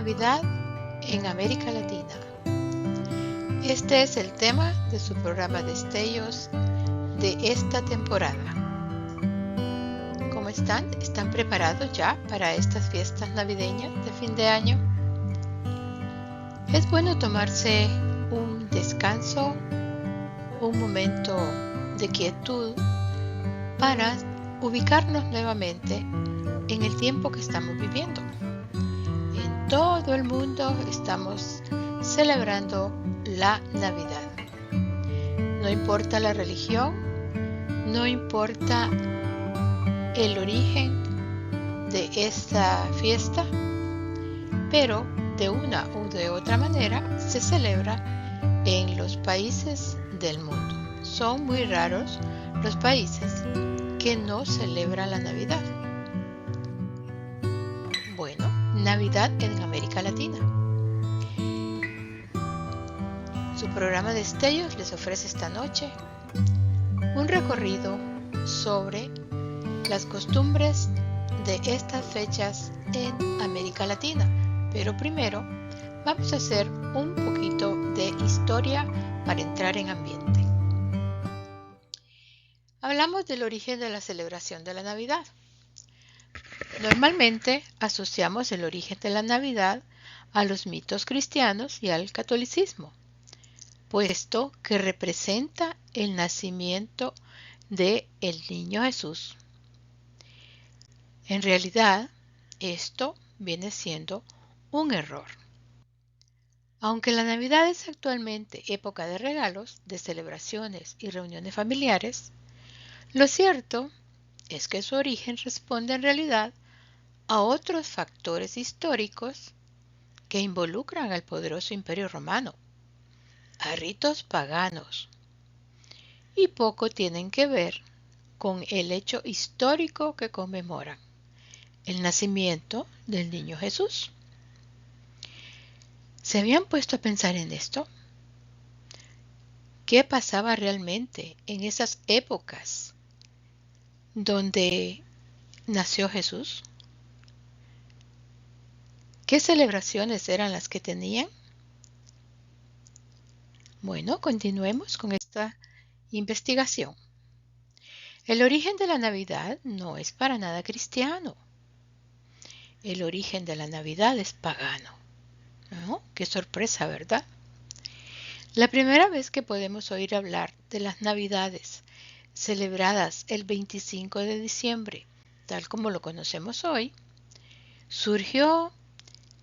Navidad en América Latina. Este es el tema de su programa Destellos de esta temporada. ¿Cómo están? ¿Están preparados ya para estas fiestas navideñas de fin de año? Es bueno tomarse un descanso, un momento de quietud para ubicarnos nuevamente en el tiempo que estamos viviendo. En todo el mundo estamos celebrando la Navidad. No importa la religión, no importa el origen de esta fiesta, pero de una u de otra manera se celebra en los países del mundo. Son muy raros los países que no celebran la Navidad. Bueno, Navidad en América Latina. Su programa Destellos les ofrece esta noche un recorrido sobre las costumbres de estas fechas en América Latina. Pero primero vamos a hacer un poquito de historia para entrar en ambiente. Hablamos del origen de la celebración de la Navidad. Normalmente asociamos el origen de la Navidad a los mitos cristianos y al catolicismo, puesto que representa el nacimiento de el niño Jesús. En realidad, esto viene siendo un error. Aunque la Navidad es actualmente época de regalos, de celebraciones y reuniones familiares, lo cierto es que su origen responde en realidad a otros factores históricos que involucran al poderoso Imperio Romano, a ritos paganos, y poco tienen que ver con el hecho histórico que conmemoran, el nacimiento del niño Jesús. ¿Se habían puesto a pensar en esto? ¿Qué pasaba realmente en esas épocas donde nació Jesús? ¿Qué celebraciones eran las que tenían? Bueno, continuemos con esta investigación. El origen de la Navidad no es para nada cristiano. El origen de la Navidad es pagano. ¿No? Qué sorpresa, ¿verdad? La primera vez que podemos oír hablar de las Navidades celebradas el 25 de diciembre, tal como lo conocemos hoy, surgió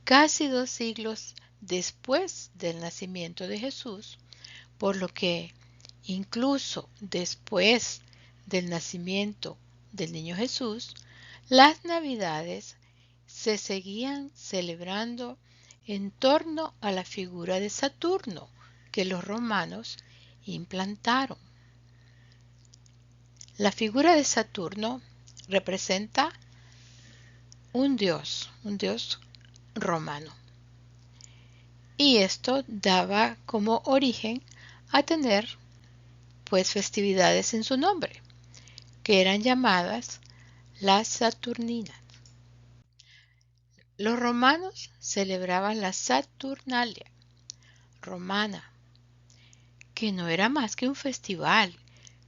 casi 2 siglos después del nacimiento de Jesús, por lo que incluso después del nacimiento del niño Jesús, las Navidades se seguían celebrando en torno a la figura de Saturno que los romanos implantaron. La figura de Saturno representa un dios romano. Y esto daba como origen a tener festividades en su nombre, que eran llamadas las Saturninas. Los romanos celebraban la Saturnalia romana, que no era más que un festival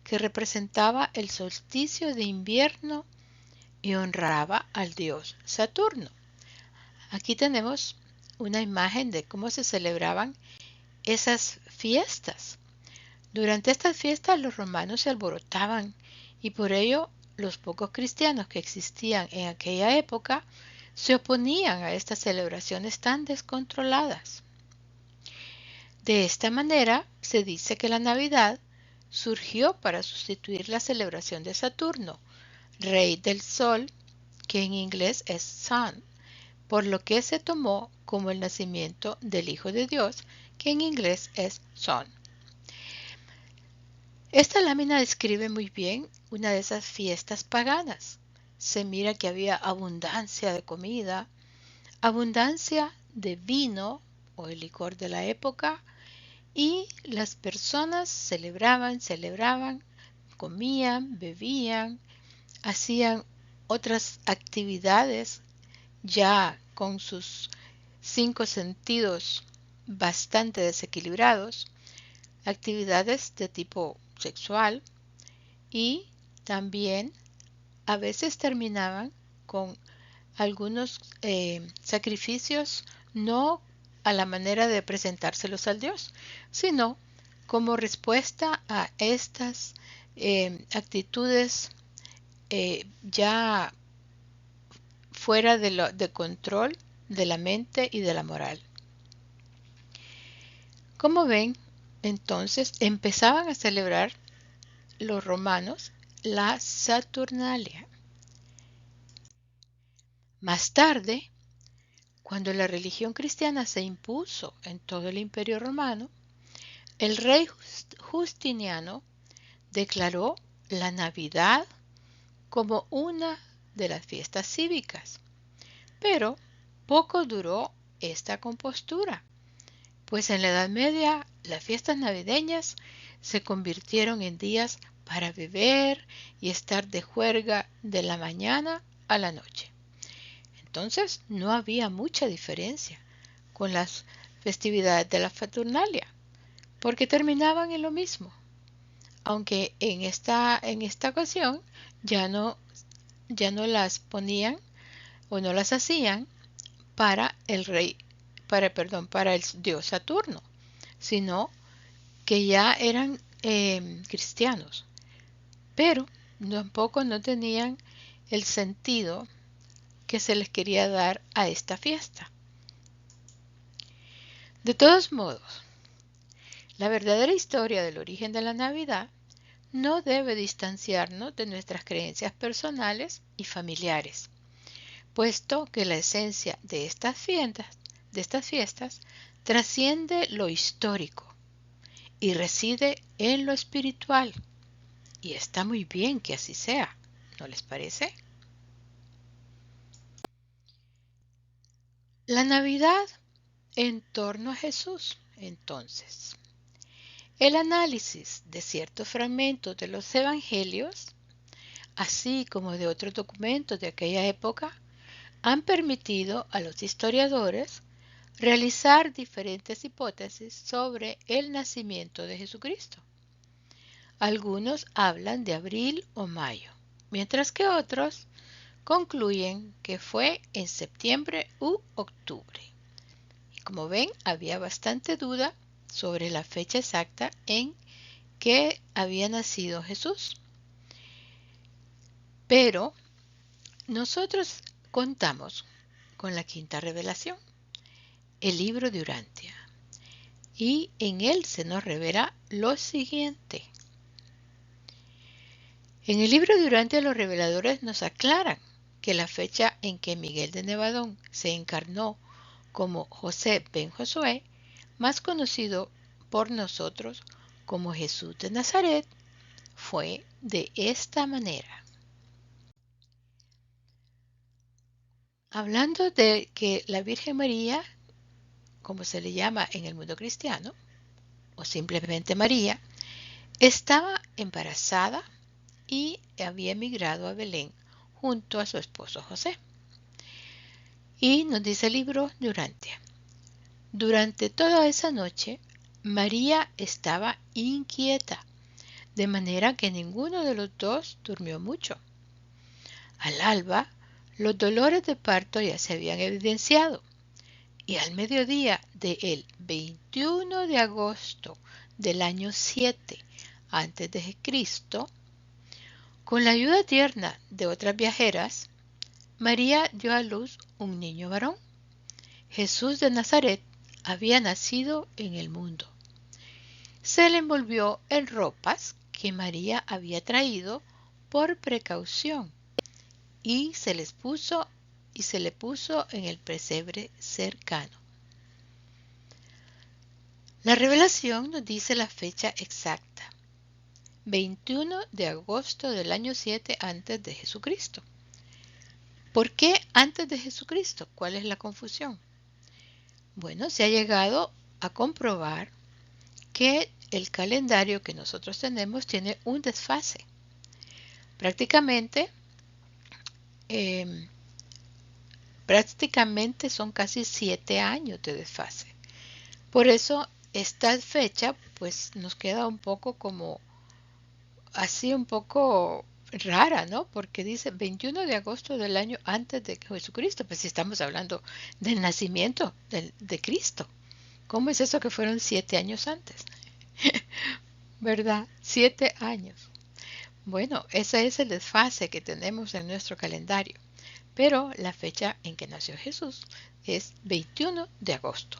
que representaba el solsticio de invierno y honraba al dios Saturno. Aquí tenemos una imagen de cómo se celebraban esas fiestas. Durante estas fiestas los romanos se alborotaban y por ello los pocos cristianos que existían en aquella época se oponían a estas celebraciones tan descontroladas. De esta manera se dice que la Navidad surgió para sustituir la celebración de Saturno, rey del sol, que en inglés es sun, por lo que se tomó como el nacimiento del Hijo de Dios, que en inglés es son. Esta lámina describe muy bien una de esas fiestas paganas. Se mira que había abundancia de comida, abundancia de vino o el licor de la época, y las personas celebraban, comían, bebían, hacían otras actividades ya con sus 5 sentidos bastante desequilibrados, actividades de tipo sexual y también a veces terminaban con algunos sacrificios no a la manera de presentárselos al Dios, sino como respuesta a estas actitudes ya fuera de control de la mente y de la moral. Como ven, entonces empezaban a celebrar los romanos la Saturnalia. Más tarde, cuando la religión cristiana se impuso en todo el Imperio Romano, el rey Justiniano declaró la Navidad como una de las fiestas cívicas. Pero poco duró esta compostura, pues en la Edad Media las fiestas navideñas se convirtieron en días para beber y estar de juerga de la mañana a la noche. Entonces no había mucha diferencia con las festividades de la Saturnalia, porque terminaban en lo mismo, aunque en esta ocasión ya no las ponían o no las hacían para el dios Saturno, sino que ya eran cristianos, pero tampoco no tenían el sentido que se les quería dar a esta fiesta. De todos modos, la verdadera historia del origen de la Navidad no debe distanciarnos de nuestras creencias personales y familiares, puesto que la esencia de estas fiestas trasciende lo histórico y reside en lo espiritual. Y está muy bien que así sea, ¿no les parece? La Navidad en torno a Jesús, entonces. El análisis de ciertos fragmentos de los evangelios, así como de otros documentos de aquella época, han permitido a los historiadores realizar diferentes hipótesis sobre el nacimiento de Jesucristo. Algunos hablan de abril o mayo, mientras que otros concluyen que fue en septiembre u octubre. Y como ven, había bastante duda sobre la fecha exacta en que había nacido Jesús. Pero nosotros contamos con la quinta revelación, el libro de Urantia, y en él se nos revela lo siguiente. En el libro de Urantia los reveladores nos aclaran que la fecha en que Miguel de Nevadón se encarnó como José ben Josué, más conocido por nosotros como Jesús de Nazaret, fue de esta manera. Hablando de que la Virgen María, como se le llama en el mundo cristiano, o simplemente María, estaba embarazada y había emigrado a Belén junto a su esposo José. Y nos dice el libro de Urantia. Durante toda esa noche, María estaba inquieta, de manera que ninguno de los dos durmió mucho. Al alba, los dolores de parto ya se habían evidenciado, y al mediodía del 21 de agosto del año 7 a.C., con la ayuda tierna de otras viajeras, María dio a luz un niño varón. Jesús de Nazaret había nacido en el mundo. Se le envolvió en ropas que María había traído por precaución y se le puso en el pesebre cercano. La revelación nos dice la fecha exacta, 21 de agosto del año 7 antes de Jesucristo. ¿Por qué antes de Jesucristo? ¿Cuál es la confusión? Bueno, se ha llegado a comprobar que el calendario que nosotros tenemos tiene un desfase. Prácticamente prácticamente son casi 7 años de desfase. Por eso esta fecha pues nos queda un poco como así un poco rara, ¿no? Porque dice 21 de agosto del año antes de Jesucristo, pues si estamos hablando del nacimiento de Cristo. ¿Cómo es eso que fueron 7 años antes? ¿Verdad? 7 años. Bueno, ese es el desfase que tenemos en nuestro calendario, pero la fecha en que nació Jesús es 21 de agosto,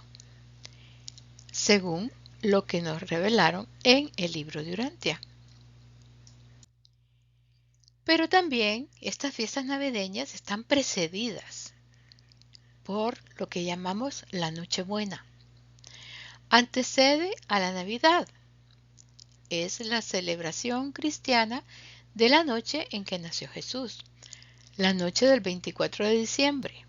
según lo que nos revelaron en el libro de Urantia. Pero también estas fiestas navideñas están precedidas por lo que llamamos la Nochebuena. Antecede a la Navidad. Es la celebración cristiana de la noche en que nació Jesús, la noche del 24 de diciembre,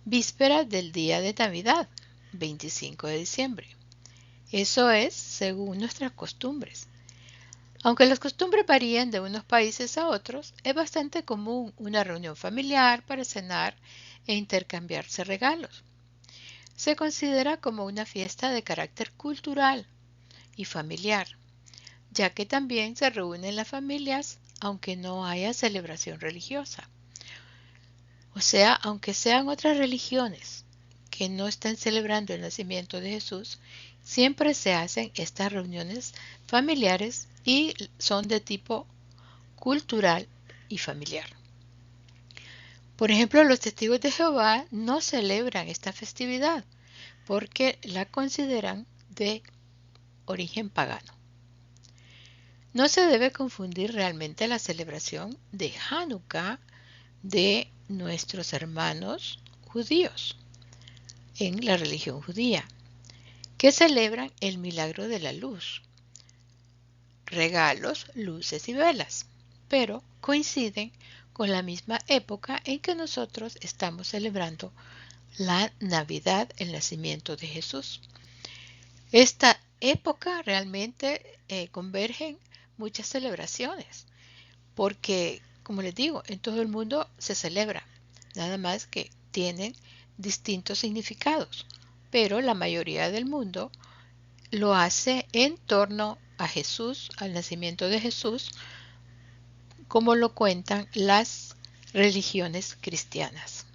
víspera del día de Navidad, 25 de diciembre. Eso es según nuestras costumbres. Aunque las costumbres varían de unos países a otros, es bastante común una reunión familiar para cenar e intercambiarse regalos. Se considera como una fiesta de carácter cultural y familiar, ya que también se reúnen las familias aunque no haya celebración religiosa. O sea, aunque sean otras religiones que no estén celebrando el nacimiento de Jesús, siempre se hacen estas reuniones familiares y son de tipo cultural y familiar. Por ejemplo, los testigos de Jehová no celebran esta festividad porque la consideran de origen pagano. No se debe confundir realmente la celebración de Hanukkah de nuestros hermanos judíos en la religión judía, que celebran el milagro de la luz, regalos, luces y velas, pero coinciden con la misma época en que nosotros estamos celebrando la Navidad, el nacimiento de Jesús. Esta época realmente convergen muchas celebraciones, porque, como les digo, en todo el mundo se celebra, nada más que tienen distintos significados, pero la mayoría del mundo lo hace en torno a Jesús, al nacimiento de Jesús, como lo cuentan las religiones cristianas.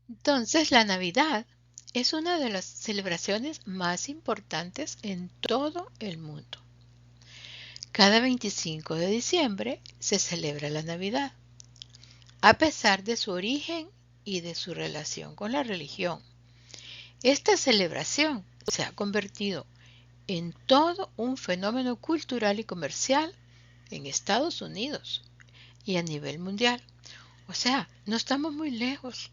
Entonces, la Navidad es una de las celebraciones más importantes en todo el mundo. Cada 25 de diciembre se celebra la Navidad, a pesar de su origen y de su relación con la religión. Esta celebración se ha convertido en todo un fenómeno cultural y comercial en Estados Unidos y a nivel mundial. O sea, no estamos muy lejos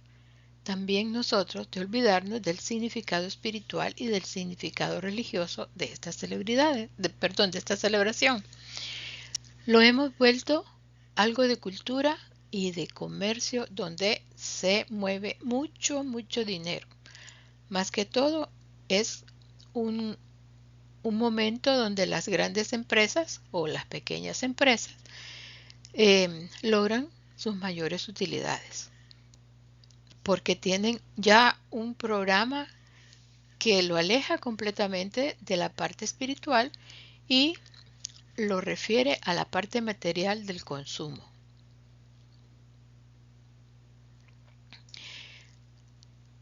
también nosotros de olvidarnos del significado espiritual y del significado religioso de estas celebridades, de esta celebración. Lo hemos vuelto algo de cultura y de comercio donde se mueve mucho dinero. Más que todo es un momento donde las grandes empresas o las pequeñas empresas logran sus mayores utilidades, porque tienen ya un programa que lo aleja completamente de la parte espiritual y lo refiere a la parte material del consumo.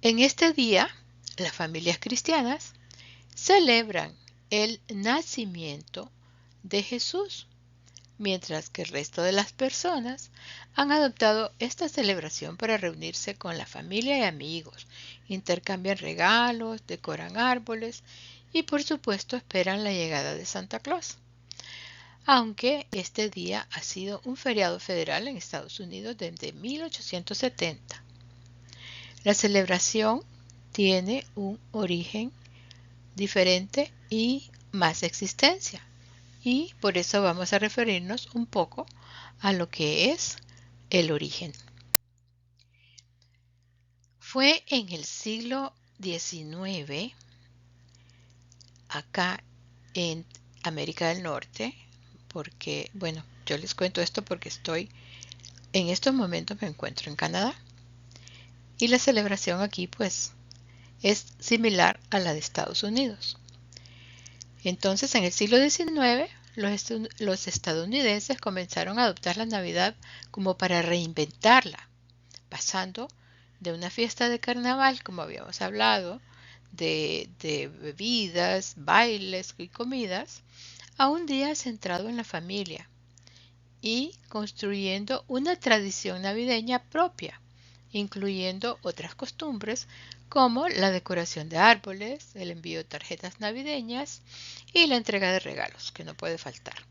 En este día, las familias cristianas celebran el nacimiento de Jesús, mientras que el resto de las personas han adoptado esta celebración para reunirse con la familia y amigos, intercambian regalos, decoran árboles y por supuesto esperan la llegada de Santa Claus. Aunque este día ha sido un feriado federal en Estados Unidos desde 1870. La celebración tiene un origen diferente y más existencia. Y por eso vamos a referirnos un poco a lo que es el origen. Fue en el siglo XIX, acá en América del Norte, porque, bueno, yo les cuento esto porque estoy en estos momentos me encuentro en Canadá y la celebración aquí pues es similar a la de Estados Unidos. Entonces, en el siglo XIX, los estadounidenses comenzaron a adoptar la Navidad como para reinventarla, pasando de una fiesta de carnaval, como habíamos hablado, de bebidas, bailes y comidas, a un día centrado en la familia y construyendo una tradición navideña propia, incluyendo otras costumbres como la decoración de árboles, el envío de tarjetas navideñas y la entrega de regalos, que no puede faltar.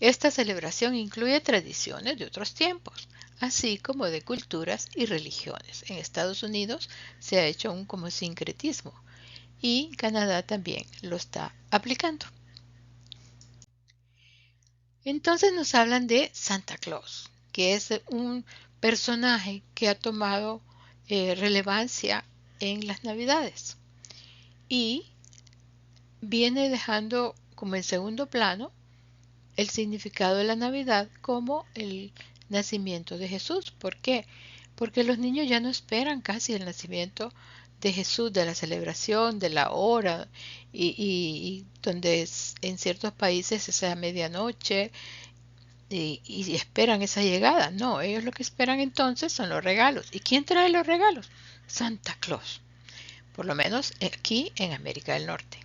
Esta celebración incluye tradiciones de otros tiempos, así como de culturas y religiones. En Estados Unidos se ha hecho un como sincretismo y Canadá también lo está aplicando. Entonces nos hablan de Santa Claus, que es un personaje que ha tomado relevancia en las Navidades y viene dejando como en segundo plano el significado de la Navidad como el nacimiento de Jesús. ¿Por qué? Porque los niños ya no esperan casi el nacimiento de Jesús, de la celebración, de la hora, y donde en ciertos países es a medianoche y esperan esa llegada. No, ellos lo que esperan entonces son los regalos. ¿Y quién trae los regalos? Santa Claus, por lo menos aquí en América del Norte.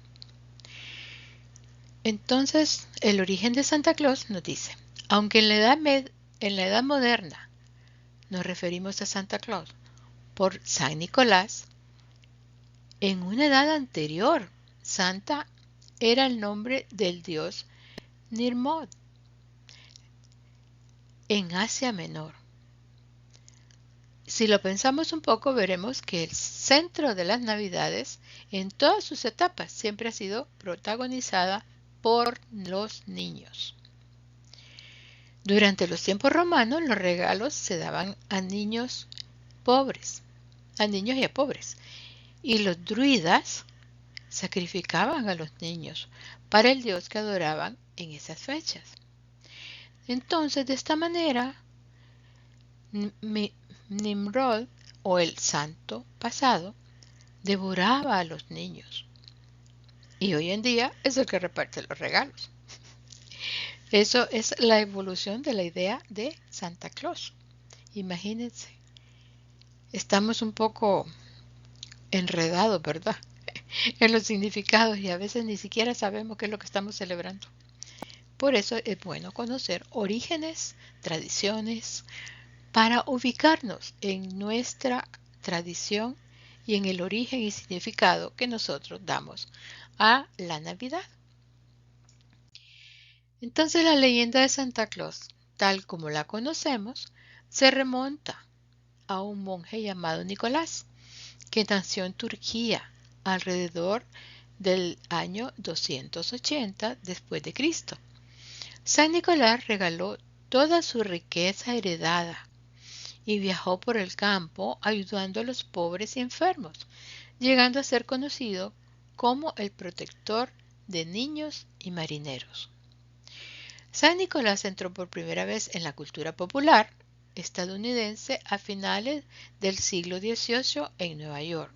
Entonces, el origen de Santa Claus nos dice, aunque en la edad moderna nos referimos a Santa Claus por San Nicolás, en una edad anterior, Santa era el nombre del dios Nirmod en Asia Menor. Si lo pensamos un poco, veremos que el centro de las Navidades, en todas sus etapas, siempre ha sido protagonizada por los niños. Durante los tiempos romanos, los regalos se daban a niños pobres, a niños y a pobres, y los druidas sacrificaban a los niños para el dios que adoraban en esas fechas. Entonces, de esta manera, Nimrod, o el santo pasado, devoraba a los niños. Y hoy en día es el que reparte los regalos. Eso es la evolución de la idea de Santa Claus. Imagínense, estamos un poco enredados, ¿verdad? En los significados y a veces ni siquiera sabemos qué es lo que estamos celebrando. Por eso es bueno conocer orígenes, tradiciones, para ubicarnos en nuestra tradición y en el origen y significado que nosotros damos a la Navidad. Entonces la leyenda de Santa Claus, tal como la conocemos, se remonta a un monje llamado Nicolás, que nació en Turquía alrededor del año 280 después de Cristo. San Nicolás regaló toda su riqueza heredada y viajó por el campo ayudando a los pobres y enfermos, llegando a ser conocido como el protector de niños y marineros. San Nicolás entró por primera vez en la cultura popular estadounidense a finales del siglo XVIII en Nueva York,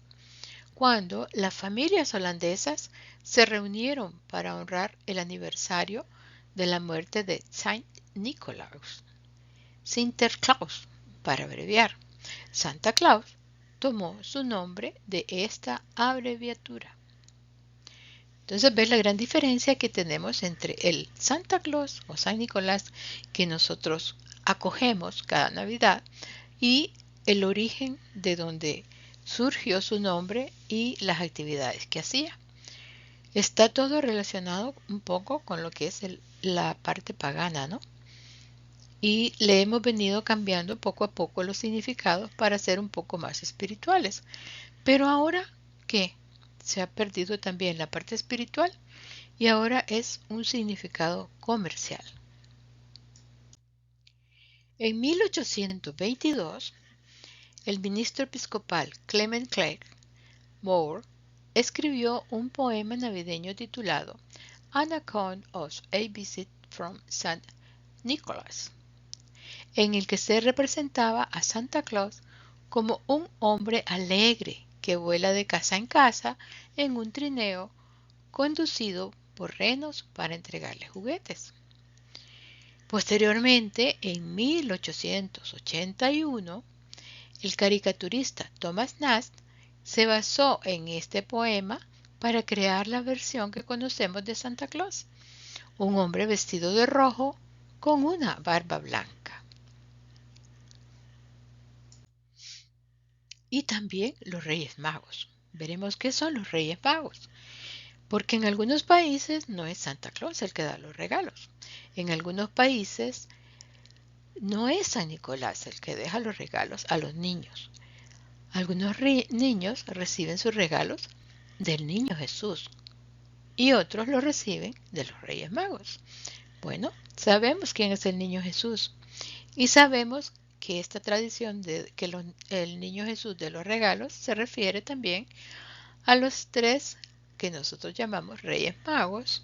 cuando las familias holandesas se reunieron para honrar el aniversario de la muerte de Saint Nicolaas, Sinterklaas, para abreviar. Santa Claus tomó su nombre de esta abreviatura. Entonces ves la gran diferencia que tenemos entre el Santa Claus o San Nicolás que nosotros acogemos cada Navidad y el origen de donde surgió su nombre y las actividades que hacía. Está todo relacionado un poco con lo que es la parte pagana, ¿no? Y le hemos venido cambiando poco a poco los significados para ser un poco más espirituales. Pero ahora, ¿qué? Se ha perdido también la parte espiritual y ahora es un significado comercial. En 1822, el ministro episcopal Clement Clarke Moore escribió un poema navideño titulado An Account of a Visit from St. Nicholas. en el que se representaba a Santa Claus como un hombre alegre que vuela de casa en casa en un trineo conducido por renos para entregarle juguetes. Posteriormente, en 1881, el caricaturista Thomas Nast se basó en este poema para crear la versión que conocemos de Santa Claus, un hombre vestido de rojo con una barba blanca. Y también los Reyes Magos. Veremos qué son los Reyes Magos, porque en algunos países no es Santa Claus el que da los regalos. En algunos países no es San Nicolás el que deja los regalos a los niños. Algunos niños reciben sus regalos del niño Jesús y otros los reciben de los Reyes Magos. Bueno, sabemos quién es el niño Jesús y sabemos que esta tradición de que el niño Jesús de los regalos se refiere también a los tres que nosotros llamamos Reyes Magos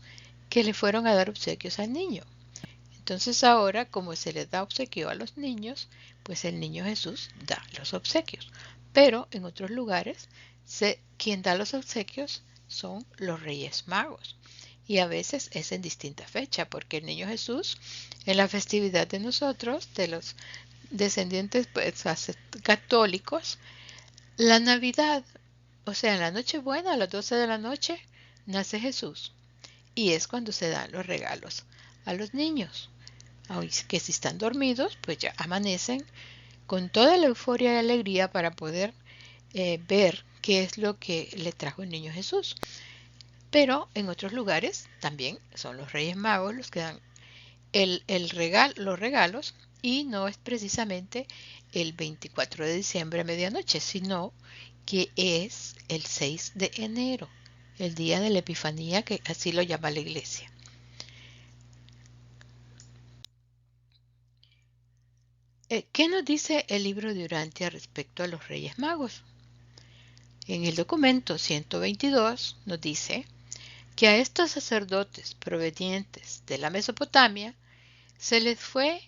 que le fueron a dar obsequios al niño. Entonces ahora, como se les da obsequio a los niños, pues el niño Jesús da los obsequios. Pero en otros lugares, quien da los obsequios son los Reyes Magos. Y a veces es en distinta fecha, porque el niño Jesús, en la festividad de nosotros, de los descendientes pues, católicos, la Navidad, o sea, en la Nochebuena, a las 12 de la noche, nace Jesús. Y es cuando se dan los regalos a los niños. Que si están dormidos, pues ya amanecen con toda la euforia y alegría para poder ver qué es lo que le trajo el niño Jesús. Pero en otros lugares también son los Reyes Magos los que dan los regalos y no es precisamente el 24 de diciembre a medianoche, sino que es el 6 de enero, el día de la Epifanía, que así lo llama la iglesia. ¿Qué nos dice el libro de Urantia respecto a los Reyes Magos? En el documento 122 nos dice que a estos sacerdotes provenientes de la Mesopotamia se les fue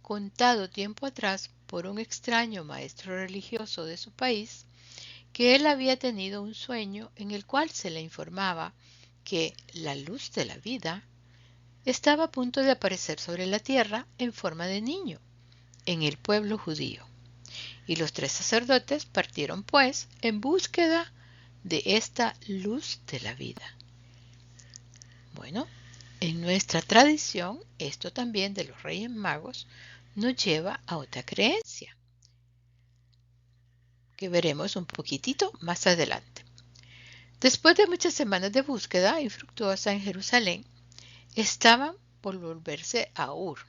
contado tiempo atrás por un extraño maestro religioso de su país que él había tenido un sueño en el cual se le informaba que la luz de la vida estaba a punto de aparecer sobre la tierra en forma de niño en el pueblo judío. Y los tres sacerdotes partieron pues en búsqueda de esta luz de la vida. Bueno, en nuestra tradición, esto también de los Reyes Magos nos lleva a otra creencia, que veremos un poquitito más adelante. Después de muchas semanas de búsqueda infructuosa en Jerusalén, estaban por volverse a Ur,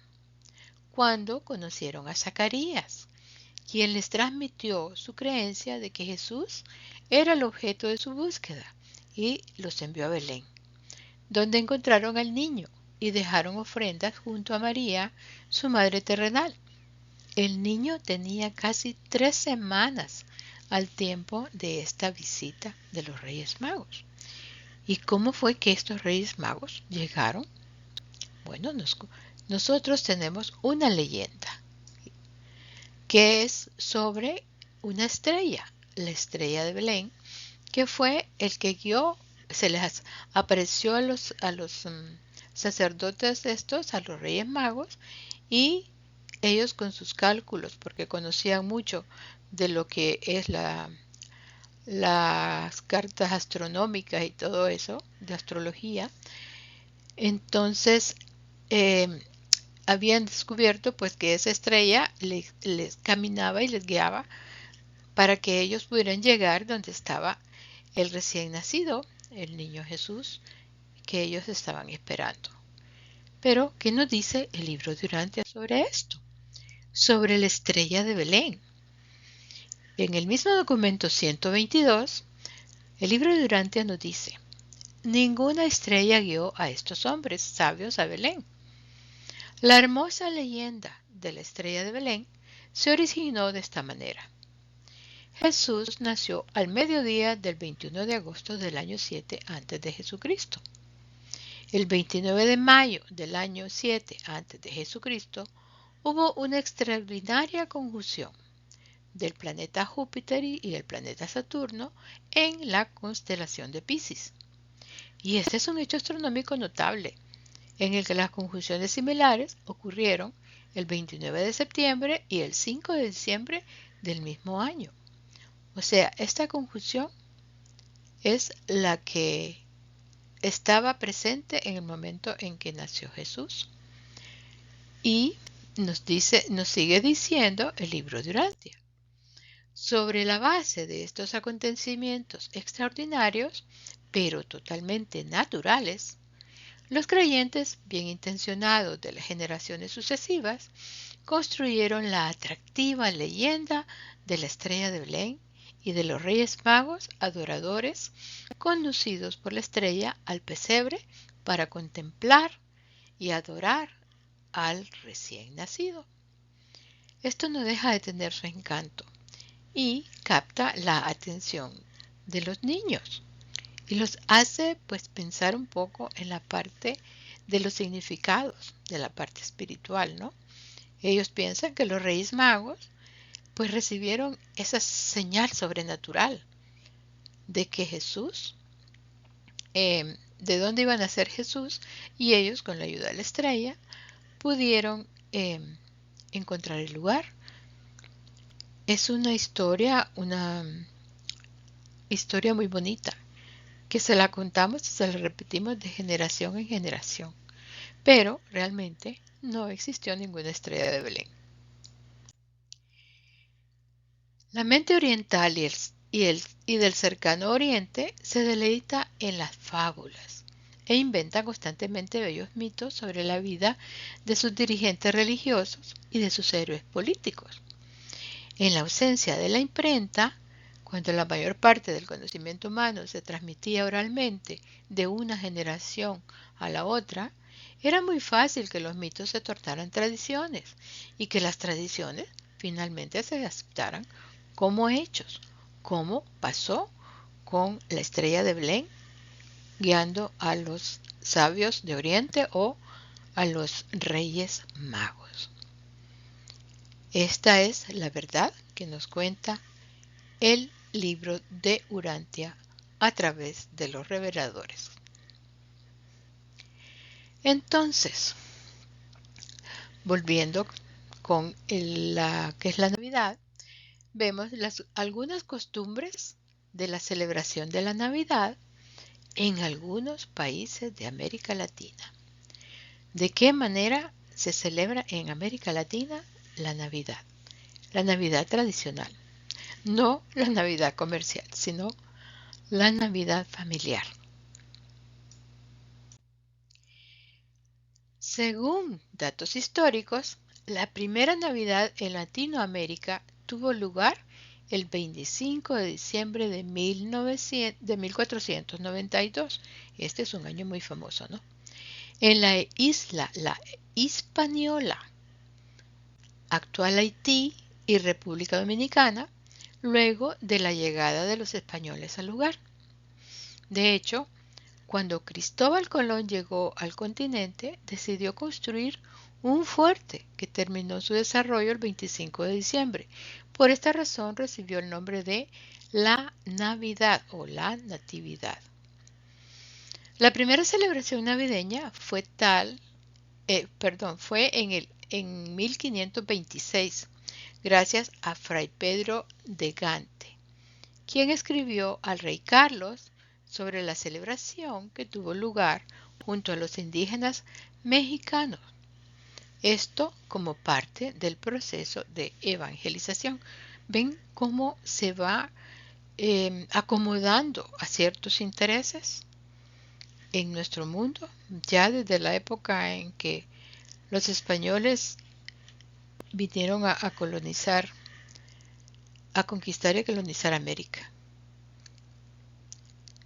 cuando conocieron a Zacarías, quien les transmitió su creencia de que Jesús era el objeto de su búsqueda y los envió a Belén, donde encontraron al niño y dejaron ofrendas junto a María, su madre terrenal. El niño tenía casi 3 semanas al tiempo de esta visita de los Reyes Magos. ¿Y cómo fue que estos Reyes Magos llegaron? Bueno, nosotros tenemos una leyenda que es sobre una estrella, la estrella de Belén, que fue el que guió, se les apareció a los sacerdotes estos, a los Reyes Magos, y ellos con sus cálculos, porque conocían mucho de lo que es las cartas astronómicas y todo eso, de astrología, entonces habían descubierto pues que esa estrella les caminaba y les guiaba para que ellos pudieran llegar donde estaba el recién nacido, el niño Jesús, que ellos estaban esperando. Pero, ¿qué nos dice el libro de Urantia sobre esto? Sobre la estrella de Belén. En el mismo documento 122, el libro de Urantia nos dice: ninguna estrella guió a estos hombres sabios a Belén. La hermosa leyenda de la estrella de Belén se originó de esta manera. Jesús nació al mediodía del 21 de agosto del año 7 antes de Jesucristo. El 29 de mayo del año 7 antes de Jesucristo, hubo una extraordinaria conjunción del planeta Júpiter y del planeta Saturno en la constelación de Piscis. Y este es un hecho astronómico notable, en el que las conjunciones similares ocurrieron el 29 de septiembre y el 5 de diciembre del mismo año. O sea, esta conjunción es la que estaba presente en el momento en que nació Jesús. Y nos sigue diciendo el libro de Urantia. Sobre la base de estos acontecimientos extraordinarios, pero totalmente naturales, los creyentes bien intencionados de las generaciones sucesivas construyeron la atractiva leyenda de la estrella de Belén y de los Reyes Magos adoradores conducidos por la estrella al pesebre para contemplar y adorar al recién nacido. Esto no deja de tener su encanto y capta la atención de los niños y los hace pues pensar un poco en la parte de los significados, de la parte espiritual, ¿no? Ellos piensan que los Reyes Magos pues recibieron esa señal sobrenatural de que Jesús, de dónde iban a ser Jesús, y ellos con la ayuda de la estrella pudieron encontrar el lugar. Es una historia muy bonita, que se la contamos y se la repetimos de generación en generación. Pero realmente no existió ninguna estrella de Belén. La mente oriental y del cercano oriente se deleita en las fábulas e inventa constantemente bellos mitos sobre la vida de sus dirigentes religiosos y de sus héroes políticos. En la ausencia de la imprenta, cuando la mayor parte del conocimiento humano se transmitía oralmente de una generación a la otra, era muy fácil que los mitos se tornaran tradiciones y que las tradiciones finalmente se aceptaran como hechos, como pasó con la estrella de Belén guiando a los sabios de Oriente o a los reyes magos. Esta es la verdad que nos cuenta el libro de Urantia a través de los reveladores. Entonces, volviendo con la que es la Navidad, vemos algunas costumbres de la celebración de la Navidad en algunos países de América Latina. ¿De qué manera se celebra en América Latina la Navidad? La Navidad tradicional. No la Navidad comercial, sino la Navidad familiar. Según datos históricos, la primera Navidad en Latinoamérica tuvo lugar el 25 de diciembre de 1492. Este es un año muy famoso, ¿no? En la isla La Hispaniola, actual Haití y República Dominicana, luego de la llegada de los españoles al lugar. De hecho, cuando Cristóbal Colón llegó al continente, decidió construir un fuerte que terminó su desarrollo el 25 de diciembre. Por esta razón recibió el nombre de la Navidad o la Natividad. La primera celebración navideña fue en 1526, gracias a Fray Pedro de Gante, quien escribió al rey Carlos sobre la celebración que tuvo lugar junto a los indígenas mexicanos. Esto como parte del proceso de evangelización. ¿Ven cómo se va acomodando a ciertos intereses en nuestro mundo? Ya desde la época en que los españoles vinieron a colonizar, a conquistar y a colonizar América.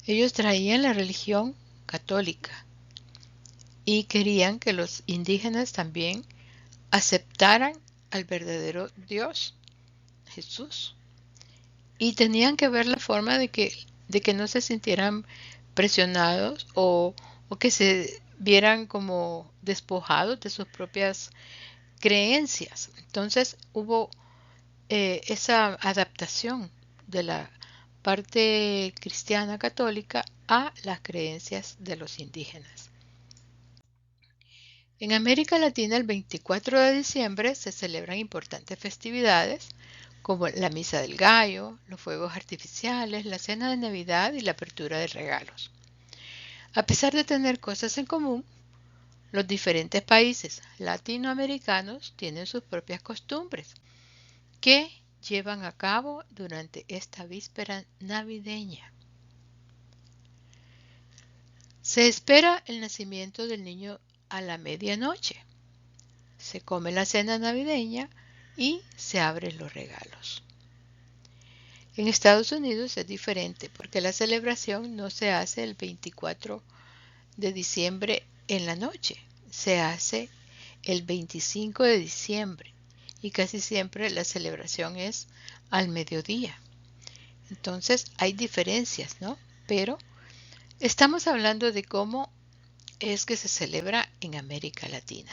Ellos traían la religión católica y querían que los indígenas también aceptaran al verdadero Dios, Jesús. Y tenían que ver la forma de que no se sintieran presionados o que se vieran como despojados de sus propias creencias. Entonces hubo esa adaptación de la parte cristiana católica a las creencias de los indígenas. En América Latina, el 24 de diciembre se celebran importantes festividades como la Misa del Gallo, los fuegos artificiales, la cena de Navidad y la apertura de regalos. A pesar de tener cosas en común, los diferentes países latinoamericanos tienen sus propias costumbres que llevan a cabo durante esta víspera navideña. Se espera el nacimiento del niño a la medianoche. Se come la cena navideña y se abren los regalos. En Estados Unidos es diferente porque la celebración no se hace el 24 de diciembre en la noche, se hace el 25 de diciembre y casi siempre la celebración es al mediodía. Entonces hay diferencias, ¿no? Pero estamos hablando de cómo es que se celebra en América Latina.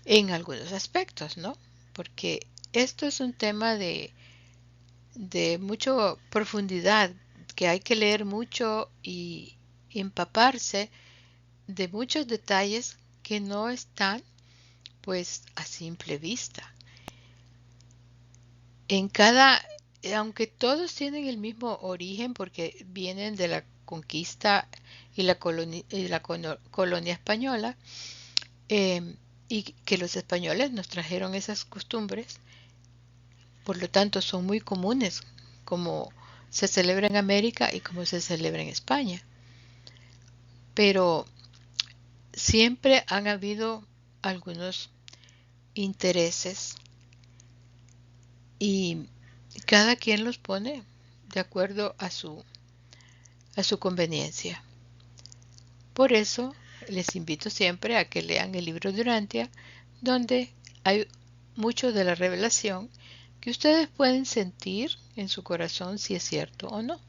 En algunos aspectos, ¿no? Porque esto es un tema de mucha profundidad, que hay que leer mucho y empaparse de muchos detalles que no están pues a simple vista. Aunque todos tienen el mismo origen porque vienen de la conquista y la colonia española, y que los españoles nos trajeron esas costumbres, por lo tanto son muy comunes como se celebra en América y como se celebra en España. Pero siempre han habido algunos intereses y cada quien los pone de acuerdo a su conveniencia. Por eso les invito siempre a que lean el libro de Urantia, donde hay mucho de la revelación que ustedes pueden sentir en su corazón si es cierto o no.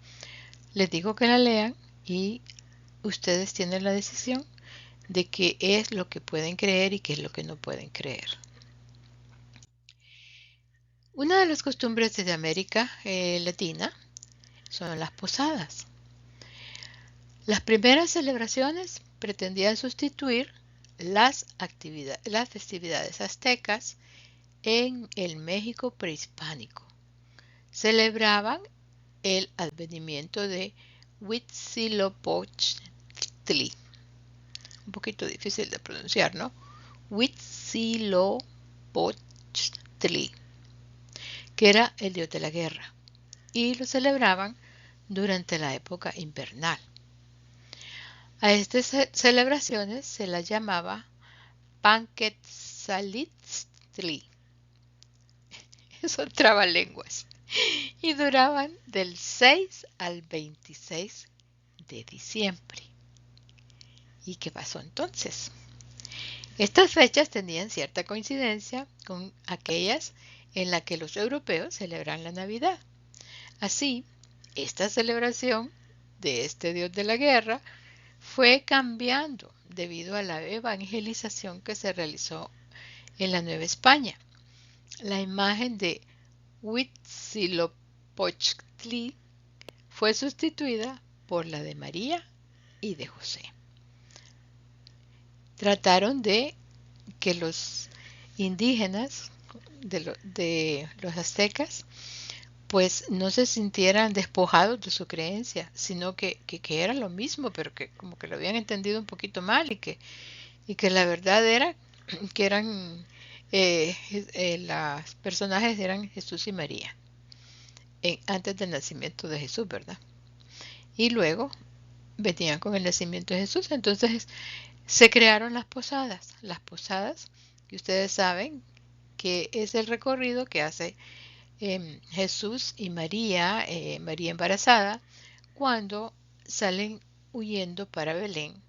Les digo que la lean y ustedes tienen la decisión de qué es lo que pueden creer y qué es lo que no pueden creer. Una de las costumbres de América Latina son las posadas. Las primeras celebraciones pretendían sustituir las festividades aztecas en el México prehispánico. Celebraban el advenimiento de Huitzilopochtli. Un poquito difícil de pronunciar, ¿no? Huitzilopochtli, que era el dios de la guerra, y lo celebraban durante la época invernal. A estas celebraciones se las llamaba Panquetzalitztli. Son trabalenguas. Y duraban del 6 al 26 de diciembre. ¿Y qué pasó entonces? Estas fechas tenían cierta coincidencia con aquellas en las que los europeos celebran la Navidad. Así, esta celebración de este dios de la guerra fue cambiando debido a la evangelización que se realizó en la Nueva España. La imagen de Huitzilopochtli fue sustituida por la de María y de José. Trataron de que los indígenas de los aztecas pues no se sintieran despojados de su creencia, sino que era lo mismo, pero que como que lo habían entendido un poquito mal y que la verdad era que eran los personajes eran Jesús y María antes del nacimiento de Jesús, ¿verdad? Y luego venían con el nacimiento de Jesús, entonces se crearon las posadas que ustedes saben que es el recorrido que hace Jesús y María, María embarazada, cuando salen huyendo para Belén,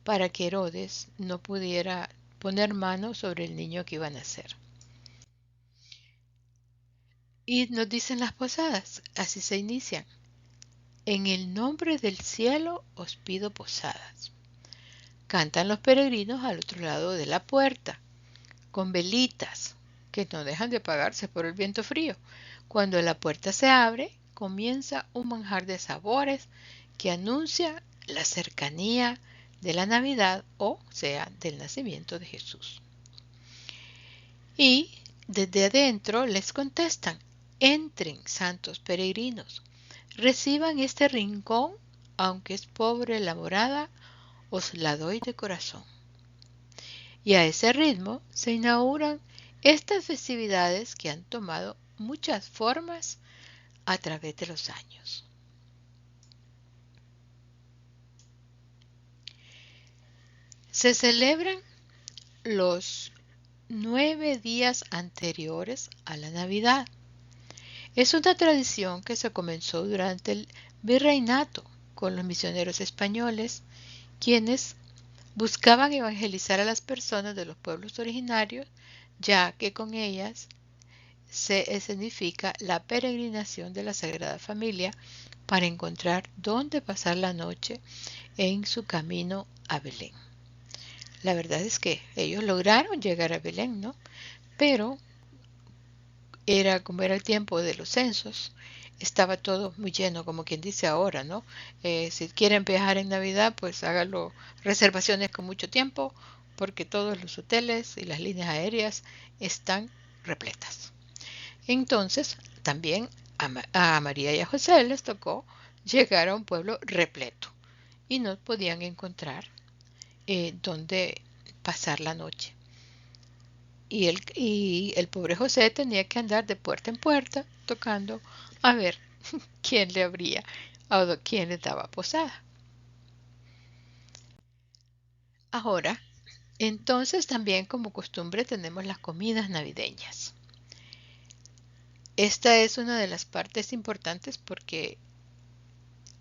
para que Herodes no pudiera poner mano sobre el niño que iba a nacer. Y nos dicen las posadas, así se inician. En el nombre del cielo os pido posadas. Cantan los peregrinos al otro lado de la puerta. con velitas que no dejan de apagarse por el viento frío. Cuando la puerta se abre, comienza un manjar de sabores que anuncia la cercanía de la Navidad, o sea, del nacimiento de Jesús. Y desde adentro les contestan: entren, santos peregrinos, reciban este rincón, aunque es pobre la morada, os la doy de corazón. Y a ese ritmo se inauguran estas festividades que han tomado muchas formas a través de los años. Se celebran los 9 días anteriores a la Navidad. Es una tradición que se comenzó durante el virreinato con los misioneros españoles, quienes buscaban evangelizar a las personas de los pueblos originarios, ya que con ellas se escenifica la peregrinación de la Sagrada Familia para encontrar dónde pasar la noche en su camino a Belén. La verdad es que ellos lograron llegar a Belén, ¿no? Pero como era el tiempo de los censos, estaba todo muy lleno, como quien dice ahora, ¿no? Si quieren viajar en Navidad, pues háganlo reservaciones con mucho tiempo, porque todos los hoteles y las líneas aéreas están repletas. Entonces, también a María y a José les tocó llegar a un pueblo repleto y no podían encontrar dónde pasar la noche. Y el pobre José tenía que andar de puerta en puerta tocando a ver quién le abría o quién le daba posada. Ahora, entonces también como costumbre tenemos las comidas navideñas. Esta es una de las partes importantes porque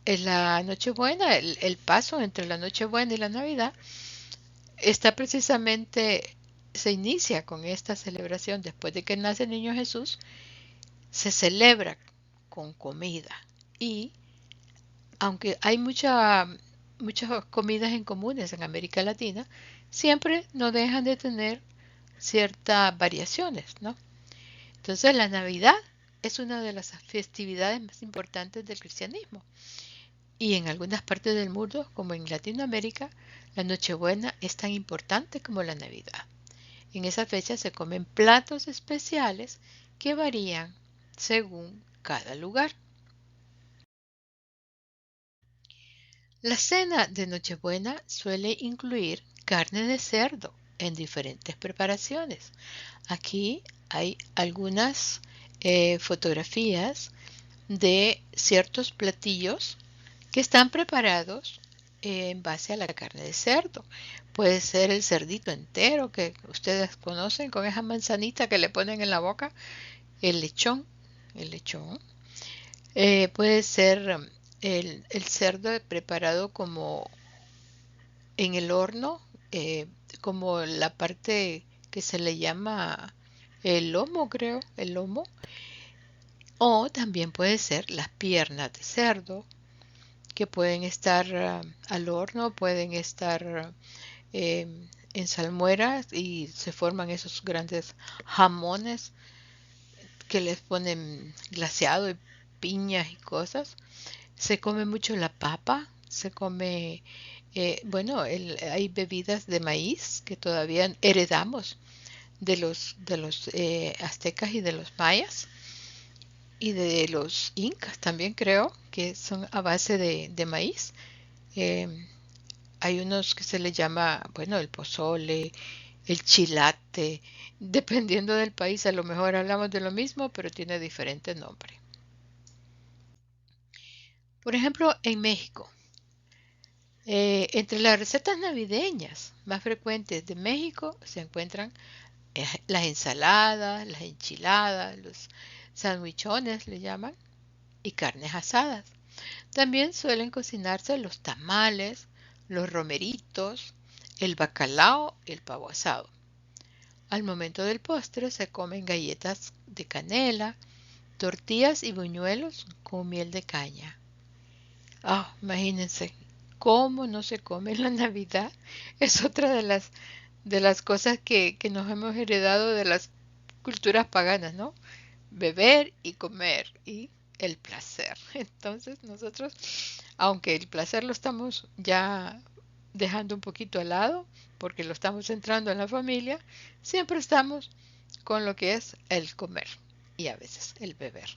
en la Nochebuena, el paso entre la Nochebuena y la Navidad, está precisamente, se inicia con esta celebración después de que nace el niño Jesús. Se celebra con comida y aunque hay muchas comidas en comunes en América Latina, siempre no dejan de tener ciertas variaciones, ¿no? Entonces la Navidad es una de las festividades más importantes del cristianismo y en algunas partes del mundo, como en Latinoamérica, la Nochebuena es tan importante como la Navidad. En esa fecha se comen platos especiales que varían según cada lugar. La cena de Nochebuena suele incluir carne de cerdo en diferentes preparaciones. Aquí hay algunas fotografías de ciertos platillos que están preparados en base a la carne de cerdo. Puede ser el cerdito entero que ustedes conocen con esa manzanita que le ponen en la boca, el lechón, el lechón. Puede ser el cerdo preparado como en el horno, como la parte que se le llama el lomo, creo, el lomo. O también puede ser las piernas de cerdo, que pueden estar al horno, pueden estar en salmuera y se forman esos grandes jamones que les ponen glaseado y piñas y cosas. Se come mucho la papa, se come, bueno, hay bebidas de maíz que todavía heredamos de los aztecas y de los mayas y de los incas también creo que son a base de maíz. Eh, Hay unos que se le llama, bueno, el pozole, el chilate, dependiendo del país, a lo mejor hablamos de lo mismo, pero tiene diferente nombre. Por ejemplo, en México, entre las recetas navideñas más frecuentes de México se encuentran las ensaladas, las enchiladas, los sandwichones le llaman, y carnes asadas. También suelen cocinarse los tamales, los romeritos, el bacalao y el pavo asado. Al momento del postre se comen galletas de canela, tortillas y buñuelos con miel de caña. Imagínense, ¿cómo no se come en la Navidad? Es otra de las de las cosas que nos hemos heredado de las culturas paganas, ¿no? Beber y comer y el placer. Entonces nosotros, aunque el placer lo estamos ya dejando un poquito al lado, porque lo estamos centrando en la familia, siempre estamos con lo que es el comer y a veces el beber.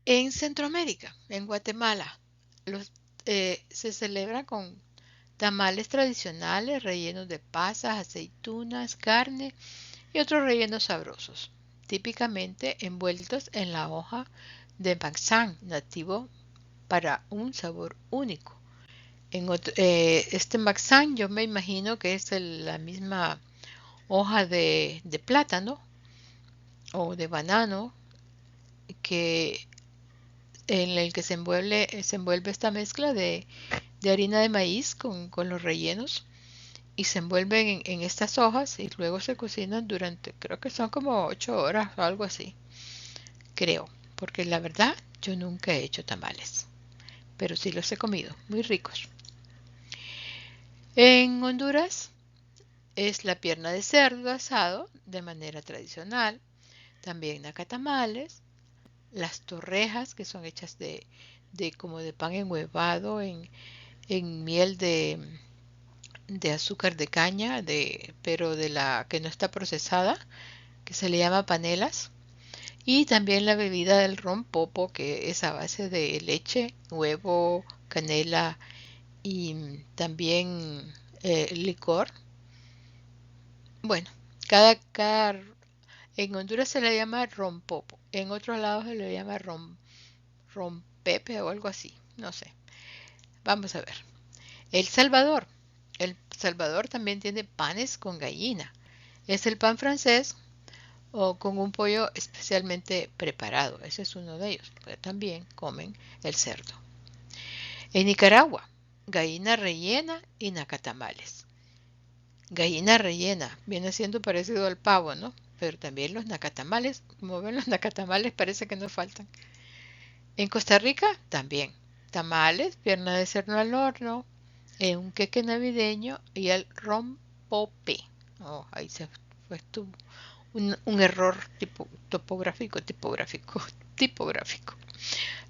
En Centroamérica, en Guatemala, se celebra con tamales tradicionales rellenos de pasas, aceitunas, carne y otros rellenos sabrosos, típicamente envueltos en la hoja de maxán nativo para un sabor único. Este maxán yo me imagino que es la misma hoja de plátano o de banano que en el que se envuelve esta mezcla de harina de maíz con los rellenos y se envuelven en estas hojas y luego se cocinan durante, creo que son como 8 horas o algo así, creo, porque la verdad yo nunca he hecho tamales, pero sí los he comido, muy ricos. En Honduras es la pierna de cerdo asado de manera tradicional, también nacatamales, las torrejas que son hechas de como de pan enhuevado en miel de azúcar de caña, pero de la que no está procesada, que se le llama panelas. Y también la bebida del ron popo, que es a base de leche, huevo, canela y también licor. Bueno, en Honduras se le llama ron popo, en otros lados se le llama ron pepe o algo así, no sé. Vamos a ver. El Salvador. El Salvador también tiene panes con gallina. Es el pan francés o con un pollo especialmente preparado. Ese es uno de ellos. Pero también comen el cerdo. En Nicaragua, gallina rellena y nacatamales. Gallina rellena viene siendo parecido al pavo, ¿no? Pero también los nacatamales, como ven los nacatamales parece que no faltan. En Costa Rica también. Tamales, pierna de cerdo al horno, un queque navideño y el rompope. Oh, ahí se fue un error tipográfico.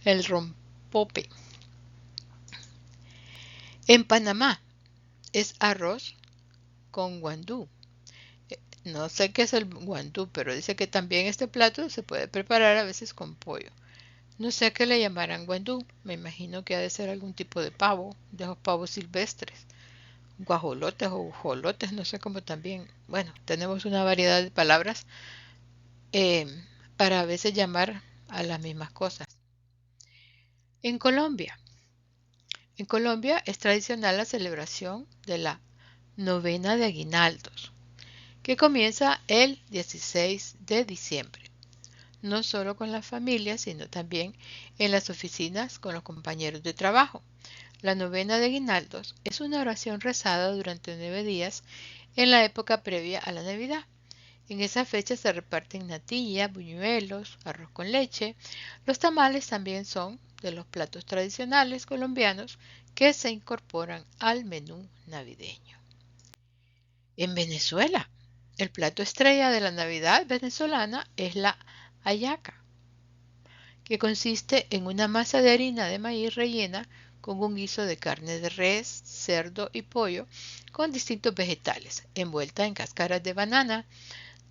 El rompope. En Panamá es arroz con guandú. No sé qué es el guandú, pero dice que también este plato se puede preparar a veces con pollo. No sé a qué le llamarán guandú. Me imagino que ha de ser algún tipo de pavo, de esos pavos silvestres. Guajolotes o jolotes, no sé cómo también. Bueno, tenemos una variedad de palabras eh, para a veces llamar a las mismas cosas. En Colombia. En Colombia es tradicional la celebración de la novena de aguinaldos, que comienza el 16 de diciembre, no solo con las familias, sino también en las oficinas con los compañeros de trabajo. La novena de aguinaldos es una oración rezada durante 9 días en la época previa a la Navidad. En esa fecha se reparten natilla, buñuelos, arroz con leche. Los tamales también son de los platos tradicionales colombianos que se incorporan al menú navideño. En Venezuela, el plato estrella de la Navidad venezolana es la hallaca, que consiste en una masa de harina de maíz rellena con un guiso de carne de res, cerdo y pollo con distintos vegetales, envuelta en cáscaras de banana.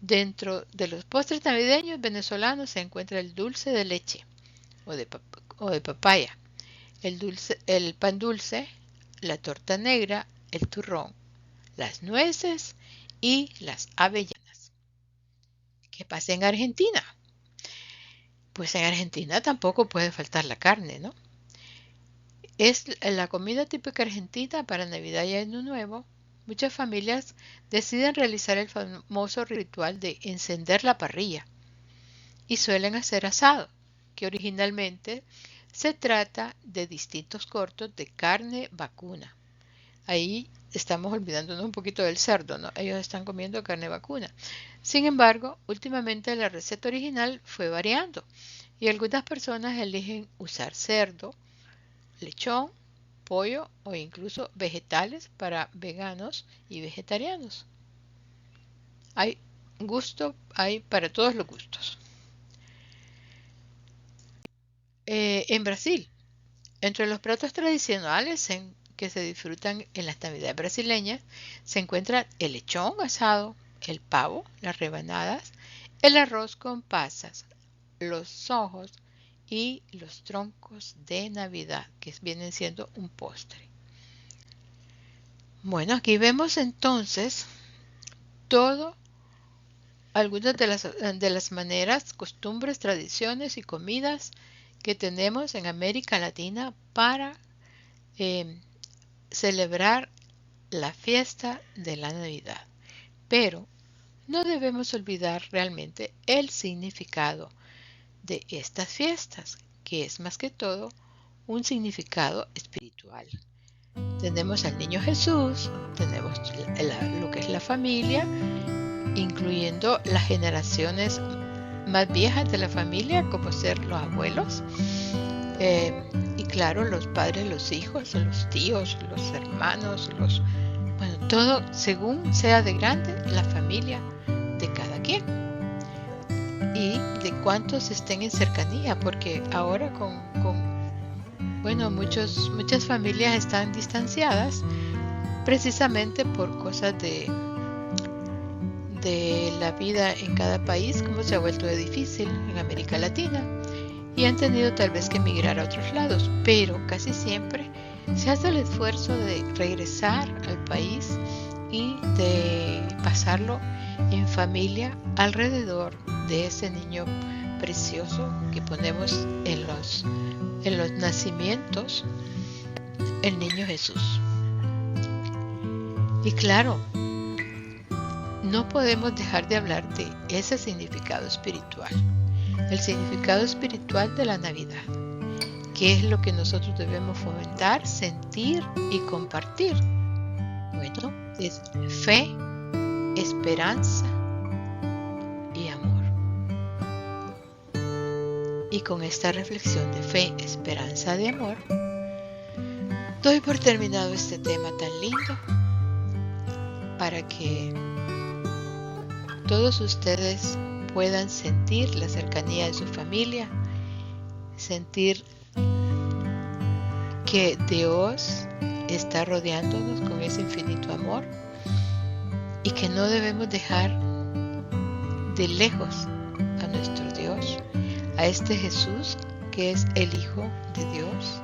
Dentro de los postres navideños venezolanos se encuentra el dulce de leche o de papaya, el pan dulce, la torta negra, el turrón, las nueces y las avellanas. ¿Qué pasa en Argentina? Pues en Argentina tampoco puede faltar la carne, ¿no? Es la comida típica argentina para Navidad y Año Nuevo. Muchas familias deciden realizar el famoso ritual de encender la parrilla y suelen hacer asado, que originalmente se trata de distintos cortos de carne vacuna. Ahí estamos olvidándonos un poquito del cerdo, ¿no? Ellos están comiendo carne vacuna. Sin embargo, últimamente la receta original fue variando y algunas personas eligen usar cerdo, lechón, pollo o incluso vegetales para veganos y vegetarianos. Hay para todos los gustos. En Brasil, entre los platos tradicionales que se disfrutan en las navidades brasileñas, se encuentra el lechón asado, el pavo, las rebanadas, el arroz con pasas, los ojos y los troncos de Navidad, que vienen siendo un postre. Bueno, aquí vemos entonces algunas de las maneras, costumbres, tradiciones y comidas que tenemos en América Latina para celebrar la fiesta de la Navidad. Pero no debemos olvidar realmente el significado de estas fiestas, que es más que todo un significado espiritual. Tenemos al niño Jesús, tenemos lo que es la familia, incluyendo las generaciones más viejas de la familia, como ser los abuelos, y claro, los padres, los hijos, los tíos, los hermanos, bueno, todo según sea de grande la familia de cada quien y de cuántos estén en cercanía, porque ahora bueno, muchas familias están distanciadas precisamente por cosas de la vida en cada país, como se ha vuelto difícil en América Latina, y han tenido tal vez que emigrar a otros lados, pero casi siempre se hace el esfuerzo de regresar al país y de pasarlo en familia alrededor de ese niño precioso que ponemos en los nacimientos, el niño Jesús. Y claro, no podemos dejar de hablar de ese significado espiritual, el significado espiritual de la Navidad, que es lo que nosotros debemos fomentar, sentir y compartir. Bueno, es fe, esperanza y amor. Y con esta reflexión de fe, esperanza y amor, doy por terminado este tema tan lindo para que todos ustedes puedan sentir la cercanía de su familia, sentir que Dios está rodeándonos con ese infinito amor y que no debemos dejar de lejos a nuestro Dios, a este Jesús que es el Hijo de Dios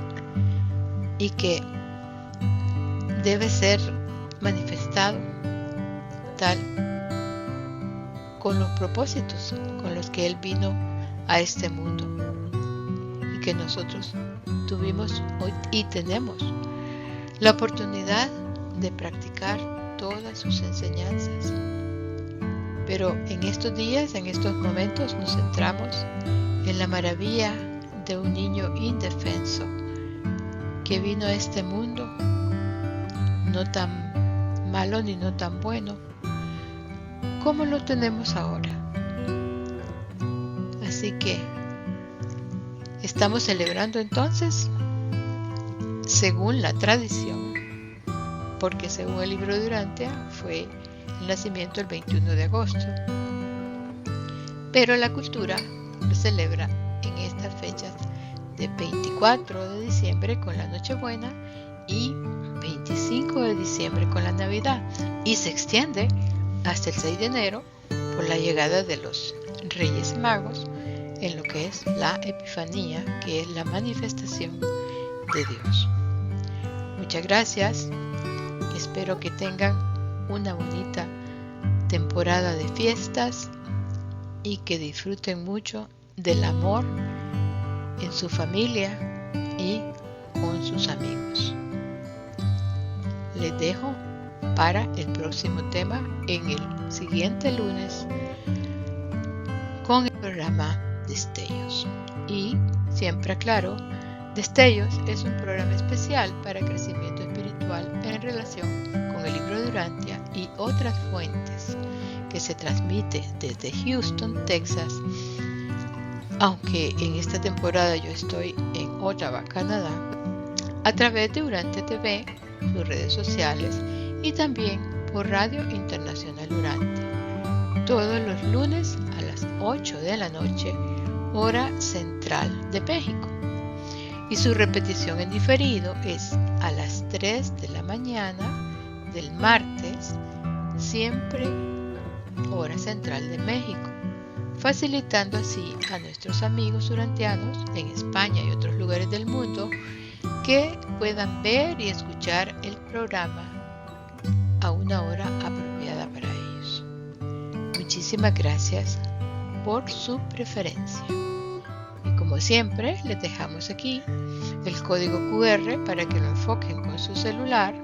y que debe ser manifestado tal con los propósitos con los que Él vino a este mundo y que nosotros tuvimos hoy y tenemos la oportunidad de practicar todas sus enseñanzas. Pero en estos días, en estos momentos, nos centramos en la maravilla de un niño indefenso que vino a este mundo, no tan malo ni no tan bueno, como lo tenemos ahora. Así que estamos celebrando entonces según la tradición, porque según el libro de Urantia fue el nacimiento el 21 de agosto. Pero la cultura lo celebra en estas fechas de 24 de diciembre con la Nochebuena y 25 de diciembre con la Navidad, y se extiende hasta el 6 de enero por la llegada de los Reyes Magos en lo que es la Epifanía, que es la manifestación de Dios. Muchas gracias, espero que tengan una bonita temporada de fiestas y que disfruten mucho del amor en su familia y con sus amigos. Les dejo para el próximo tema en el siguiente lunes con el programa Destellos. Y siempre aclaro, Destellos es un programa especial para crecimiento espiritual en relación con el libro de Urantia y otras fuentes que se transmite desde Houston, Texas, aunque en esta temporada yo estoy en Ottawa, Canadá, a través de Urantia TV, sus redes sociales y también por Radio Internacional Urantia, todos los lunes a las 8 de la noche, hora central de México. Y su repetición en diferido es a las 3 de la mañana del martes, siempre hora central de México, facilitando así a nuestros amigos urantianos en España y otros lugares del mundo que puedan ver y escuchar el programa a una hora apropiada para ellos. Muchísimas gracias por su preferencia. Y como siempre, les dejamos aquí el código QR para que lo enfoquen con su celular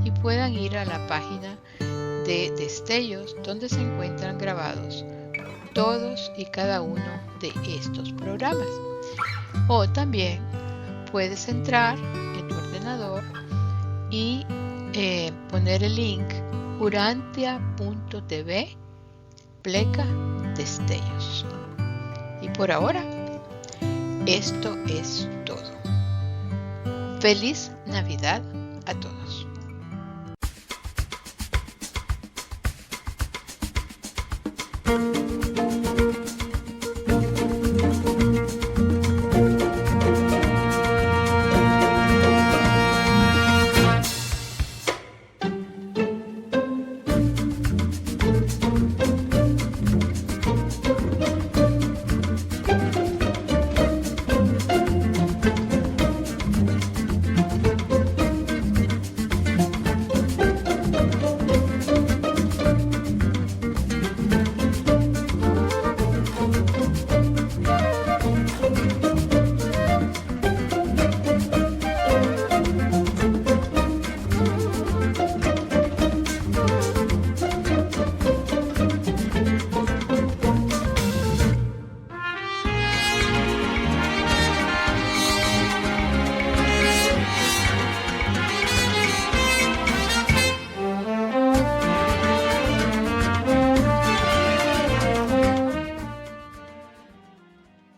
y puedan ir a la página de Destellos, donde se encuentran grabados todos y cada uno de estos programas. O también puedes entrar en tu ordenador y poner el link urantia.tv pleca destellos. Y por ahora, esto es todo. Feliz Navidad a todos.